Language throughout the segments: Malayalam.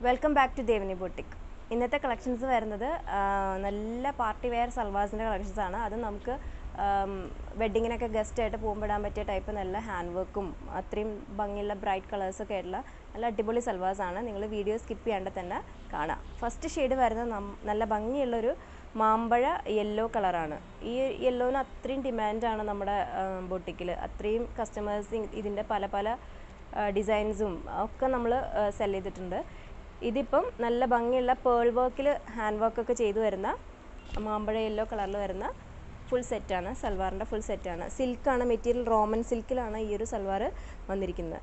Welcome back to Devani boutique. ഇന്നത്തെ കളക്ഷൻസ് വരുന്നത് നല്ല പാർട്ടി വെയർ സൽവാസിൻ്റെ കളക്ഷൻസ് ആണ്. അത് നമുക്ക് വെഡ്ഡിങ്ങിനൊക്കെ ഗസ്റ്റ് ആയിട്ട് പോകുമ്പോഴാൻ പറ്റിയ ടൈപ്പ് നല്ല ഹാൻഡ് വർക്കും അത്രയും ഭംഗിയുള്ള ബ്രൈറ്റ് കളേഴ്സൊക്കെ ആയിട്ടുള്ള നല്ല അടിപൊളി സൽവാസ് ആണ്. നിങ്ങൾ വീഡിയോ സ്കിപ്പ് ചെയ്യാണ്ട് തന്നെ കാണാം. ഫസ്റ്റ് ഷെയ്ഡ് വരുന്നത് നല്ല ഭംഗിയുള്ളൊരു മാമ്പഴ യെല്ലോ കളറാണ്. ഈ യെല്ലോന് അത്രയും ഡിമാൻഡാണ് നമ്മുടെ ബൊട്ടിക്കിൽ. അത്രയും കസ്റ്റമേഴ്സ് ഇതിൻ്റെ പല പല ഡിസൈൻസും ഒക്കെ നമ്മൾ സെല് ചെയ്തിട്ടുണ്ട്. ഇതിപ്പം നല്ല ഭംഗിയുള്ള പേൾ വർക്കിൽ ഹാൻഡ് വർക്കൊക്കെ ചെയ്തു വരുന്ന മാമ്പഴ യെല്ലോ കളറിൽ വരുന്ന ഫുൾ സെറ്റാണ്. സൽവാറിൻ്റെ ഫുൾ സെറ്റാണ്. സിൽക്കാണ് മെറ്റീരിയൽ. റോമൻ സിൽക്കിലാണ് ഈ ഒരു സൽവാർ വന്നിരിക്കുന്നത്.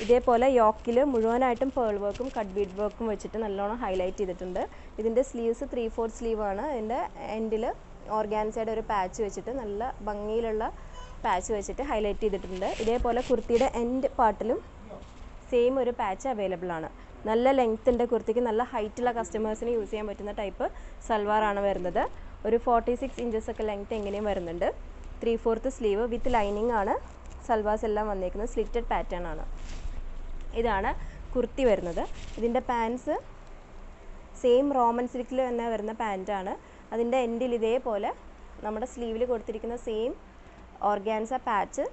ഇതേപോലെ യോക്കിൽ മുഴുവനായിട്ടും പേൾ വർക്കും കട്ട് ബീഡ് വർക്കും വെച്ചിട്ട് നല്ലോണം ഹൈലൈറ്റ് ചെയ്തിട്ടുണ്ട്. ഇതിൻ്റെ സ്ലീവ്സ് 3/4 സ്ലീവാണ്. ഇതിൻ്റെ എൻഡിൽ ഓർഗാൻസയുടെ ഒരു പാച്ച് വെച്ചിട്ട് നല്ല ഭംഗിയിലുള്ള പാച്ച് വെച്ചിട്ട് ഹൈലൈറ്റ് ചെയ്തിട്ടുണ്ട്. ഇതേപോലെ കുർത്തിയുടെ എൻഡ് പാർട്ടിലും സെയിം ഒരു പാച്ച് അവൈലബിൾ ആണ്. നല്ല ലെങ്ത്തിൻ്റെ കുർത്തിക്ക് നല്ല ഹൈറ്റുള്ള കസ്റ്റമേഴ്സിന് യൂസ് ചെയ്യാൻ പറ്റുന്ന ടൈപ്പ് സൽവാറാണ് വരുന്നത്. ഒരു 46 ഇഞ്ചസ് ഒക്കെ ലെങ്ത്ത് എങ്ങനെയും വരുന്നുണ്ട്. 3/4 സ്ലീവ് വിത്ത് ലൈനിങ് ആണ് സൽവാസ് എല്ലാം വന്നേക്കുന്നത്. സ്ലിറ്റഡ് പാറ്റേൺ ആണ്. ഇതാണ് കുർത്തി വരുന്നത്. ഇതിൻ്റെ പാൻസ് സെയിം റോമൻ സിൽക്കിൽ തന്നെ വരുന്ന പാൻറ്റാണ്. അതിൻ്റെ എൻഡിൽ ഇതേപോലെ നമ്മുടെ സ്ലീവിൽ കൊടുത്തിരിക്കുന്ന സെയിം ഓർഗാൻസ പാച്ച്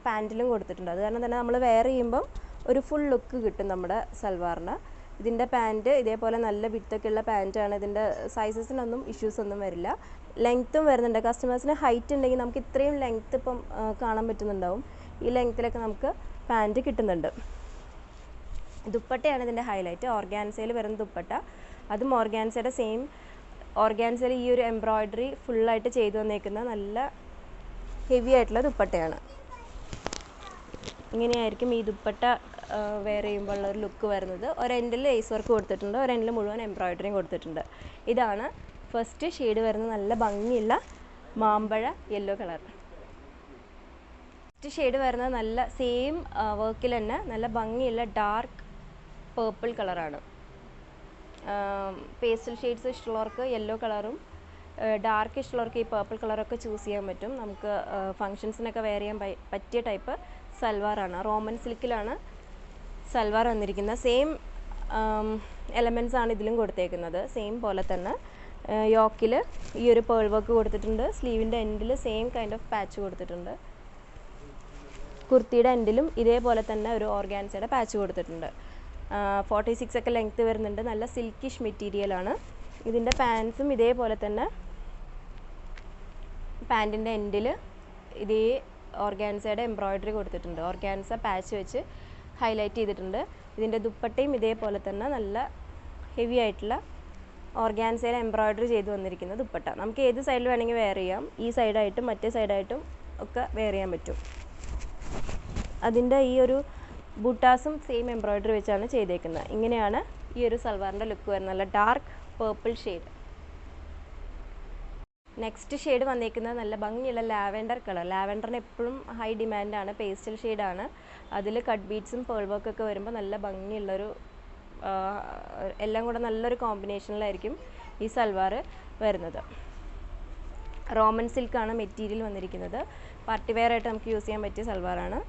പാൻറ്റിലും കൊടുത്തിട്ടുണ്ട്. അത് കാരണം തന്നെ നമ്മൾ വെയർ ചെയ്യുമ്പം ഒരു ഫുൾ ലുക്ക് കിട്ടും നമ്മുടെ സൽവാറിന്. ഇതിൻ്റെ പാൻറ്റ് ഇതേപോലെ നല്ല വിത്തൊക്കെ ഉള്ള പാൻറ്റാണ്. ഇതിൻ്റെ സൈസസിനൊന്നും ഇഷ്യൂസ് ഒന്നും വരില്ല. ലെങ്ത്തും വരുന്നുണ്ട്. കസ്റ്റമേഴ്സിന് ഹൈറ്റ് ഉണ്ടെങ്കിൽ നമുക്ക് ഇത്രയും ലെങ്ത്ത് ഇപ്പം കാണാൻ പറ്റുന്നുണ്ടാവും. ഈ ലെങ്ത്തിലൊക്കെ നമുക്ക് പാൻറ്റ് കിട്ടുന്നുണ്ട്. ദുപ്പട്ടയാണ് ഇതിൻ്റെ ഹൈലൈറ്റ്. ഓർഗാൻസയിൽ വരുന്ന ദുപ്പട്ട. അതും ഓർഗാൻസയുടെ സെയിം ഓർഗാൻസയിൽ ഈ ഒരു എംബ്രോയ്ഡറി ഫുള്ളായിട്ട് ചെയ്തു വന്നേക്കുന്ന നല്ല ഹെവി ആയിട്ടുള്ള ദുപ്പട്ടയാണ്. ഇങ്ങനെയായിരിക്കും ഈ ദുപ്പട്ട വെയർ ചെയ്യുമ്പോൾ ഉള്ള ഒരു ലുക്ക് വരുന്നത്. ഒരെൻഡിൽ ലേസ് വർക്ക് കൊടുത്തിട്ടുണ്ട്, ഒരെൻഡിൽ മുഴുവൻ എംബ്രോയ്ഡറിയും കൊടുത്തിട്ടുണ്ട്. ഇതാണ് ഫസ്റ്റ് ഷെയ്ഡ് വരുന്നത്. നല്ല ഭംഗിയുള്ള മാമ്പഴ യെല്ലോ കളർ. ഫസ്റ്റ് ഷെയ്ഡ് വരുന്നത് നല്ല സെയിം വർക്കിൽ തന്നെ നല്ല ഭംഗിയുള്ള ഡാർക്ക് പേർപ്പിൾ കളറാണ്. പേസ്റ്റൽ ഷെയ്ഡ്സ് ഇഷ്ടമുള്ളവർക്ക് യെല്ലോ കളറും ഡാർക്ക് ഇഷ്ടമുള്ളവർക്ക് ഈ പേർപ്പിൾ കളറൊക്കെ ചൂസ് ചെയ്യാൻ പറ്റും. നമുക്ക് ഫങ്ഷൻസിനൊക്കെ വെയർ ചെയ്യാൻ പറ്റിയ ടൈപ്പ് സൽവാറാണ്. റോമൻ സിൽക്കിലാണ് സൽവാർ വന്നിരിക്കുന്നത്. സെയിം എലമെൻറ്റ്സ് ആണ് ഇതിലും കൊടുത്തേക്കുന്നത്. സെയിം പോലെ തന്നെ യോക്കിൽ ഈ ഒരു പേൾ വർക്ക് കൊടുത്തിട്ടുണ്ട്. സ്ലീവിൻ്റെ എൻഡിൽ സെയിം കൈൻഡ് ഓഫ് പാച്ച് കൊടുത്തിട്ടുണ്ട്. കുർത്തിയുടെ എൻഡിലും ഇതേപോലെ തന്നെ ഒരു ഓർഗാൻസയുടെ പാച്ച് കൊടുത്തിട്ടുണ്ട്. 46 ഒക്കെ ലെങ്ത്ത് വരുന്നുണ്ട്. നല്ല സിൽക്കിഷ് മെറ്റീരിയലാണ്. ഇതിൻ്റെ പാൻസും ഇതേപോലെ തന്നെ പാൻറ്റിൻ്റെ എൻഡിൽ ഇതേ ഓർഗാൻസയുടെ എംബ്രോയ്ഡറി കൊടുത്തിട്ടുണ്ട്. ഓർഗാൻസ പാച്ച് വെച്ച് ഹൈലൈറ്റ് ചെയ്തിട്ടുണ്ട്. ഇതിൻ്റെ ദുപ്പട്ടയും ഇതേപോലെ തന്നെ നല്ല ഹെവി ആയിട്ടുള്ള ഓർഗാൻസയുടെ എംബ്രോയ്ഡറി ചെയ്ത് വന്നിരിക്കുന്ന ദുപ്പട്ട. നമുക്ക് ഏത് സൈഡിൽ വേണമെങ്കിൽ വെയർ ചെയ്യാം. ഈ സൈഡായിട്ടും മറ്റേ സൈഡായിട്ടും ഒക്കെ വെയർ ചെയ്യാൻ പറ്റും. അതിൻ്റെ ഈ ഒരു ബൂട്ടാസും സെയിം എംബ്രോയ്ഡറി വെച്ചാണ് ചെയ്തേക്കുന്നത്. ഇങ്ങനെയാണ് ഈ ഒരു സൽവാറിൻ്റെ ലുക്ക് വരുന്നത്. നല്ല dark purple shade. Next shade വന്നിരിക്കുന്നത് നല്ല ഭംഗിയുള്ള ലാവെൻഡർ കളർ. ലാവെൻഡറിന് എപ്പോഴും ഹൈ ഡിമാൻഡാണ്. പേസ്റ്റൽ ഷെയ്ഡാണ്. അതിൽ കട്ട് ബീഡ്സും പേൾ വർക്കൊക്കെ വരുമ്പോൾ നല്ല ഭംഗിയുള്ളൊരു എല്ലാം കൂടെ നല്ലൊരു കോമ്പിനേഷനിലായിരിക്കും ഈ സൽവാർ വരുന്നത്. റോമൻ സിൽക്കാണ് മെറ്റീരിയൽ വന്നിരിക്കുന്നത്. പാർട്ടി വെയർ ആയിട്ട് നമുക്ക് യൂസ് ചെയ്യാൻ പറ്റിയ സൽവാറാണ്.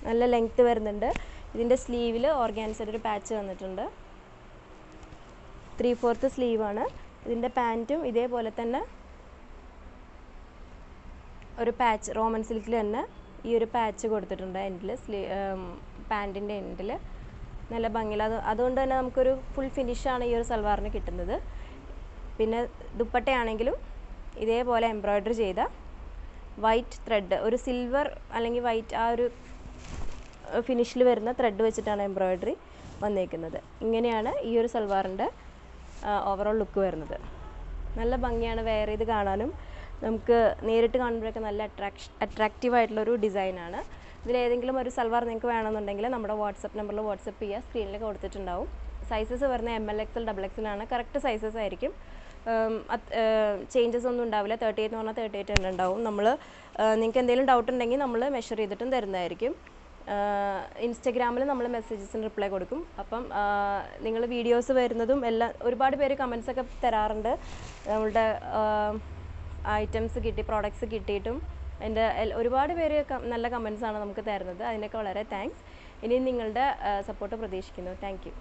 നല്ല ലെങ്ത്ത് വരുന്നുണ്ട്. ഇതിൻ്റെ സ്ലീവിൽ ഓർഗാൻസയുടെ ഒരു പാച്ച് വന്നിട്ടുണ്ട്. 3/4 സ്ലീവാണ്. ഇതിൻ്റെ പാൻറ്റും ഇതേപോലെ തന്നെ ഒരു പാച്ച് റോമൻ സിൽക്കിൽ തന്നെ ഈ ഒരു പാച്ച് കൊടുത്തിട്ടുണ്ട് എൻഡിൽ. പാൻറ്റിൻ്റെ എൻഡിൽ നല്ല ഭംഗിയിൽ. അതുകൊണ്ട് തന്നെ നമുക്കൊരു ഫുൾ ഫിനിഷാണ് ഈ ഒരു സൽവാറിന് കിട്ടുന്നത്. പിന്നെ ദുപ്പട്ടയാണെങ്കിലും ഇതേപോലെ എംബ്രോയ്ഡറി ചെയ്ത വൈറ്റ് ത്രെഡ്, ഒരു സിൽവർ അല്ലെങ്കിൽ വൈറ്റ് ആ ഒരു ഫിനിഷിൽ വരുന്ന ത്രെഡ് വെച്ചിട്ടാണ് എംബ്രോയ്ഡറി വന്നേക്കുന്നത്. ഇങ്ങനെയാണ് ഈ ഒരു സൽവാറിൻ്റെ ഓവറോൾ ലുക്ക് വരുന്നത്. നല്ല ഭംഗിയാണ് വെയർ ചെയ്ത് കാണാനും. നമുക്ക് നേരിട്ട് കാണുമ്പോഴൊക്കെ നല്ല അട്രാക്റ്റീവായിട്ടുള്ളൊരു ഡിസൈനാണ്. ഇതിലേതെങ്കിലും ഒരു സൽവാർ നിങ്ങൾക്ക് വേണമെന്നുണ്ടെങ്കിൽ നമ്മുടെ വാട്സപ്പ് നമ്പറിൽ വാട്സപ്പ് ചെയ്യുക. സ്ക്രീനിൽ കൊടുത്തിട്ടുണ്ടാവും. സൈസസ് വരുന്ന ML XL XXL ആണ്. കറക്റ്റ് സൈസസ് ആയിരിക്കും. ചേഞ്ചസ് ഒന്നും ഉണ്ടാവില്ല. 38 എന്ന് പറഞ്ഞാൽ 38 തന്നെ ഉണ്ടാവും. നമ്മൾ നിങ്ങൾക്ക് എന്തെങ്കിലും ഡൗട്ട് ഉണ്ടെങ്കിൽ നമ്മൾ മെഷർ ചെയ്തിട്ടും തരുന്നതായിരിക്കും. ഇൻസ്റ്റഗ്രാമിൽ നമ്മൾ മെസ്സേജസിന് റിപ്ലൈ കൊടുക്കും. അപ്പം നിങ്ങൾ വീഡിയോസ് വരുന്നതും എല്ലാം ഒരുപാട് പേര് കമൻസൊക്കെ തരാറുണ്ട്. നമ്മളുടെ ഐറ്റംസ് കിട്ടി, പ്രോഡക്റ്റ്സ് കിട്ടിയിട്ടും എൻ്റെ ഒരുപാട് പേര് നല്ല കമൻസാണ് നമുക്ക് തരുന്നത്. അതിനൊക്കെ വളരെ താങ്ക്സ്. ഇനിയും നിങ്ങളുടെ സപ്പോർട്ട് പ്രതീക്ഷിക്കുന്നു. Thank you.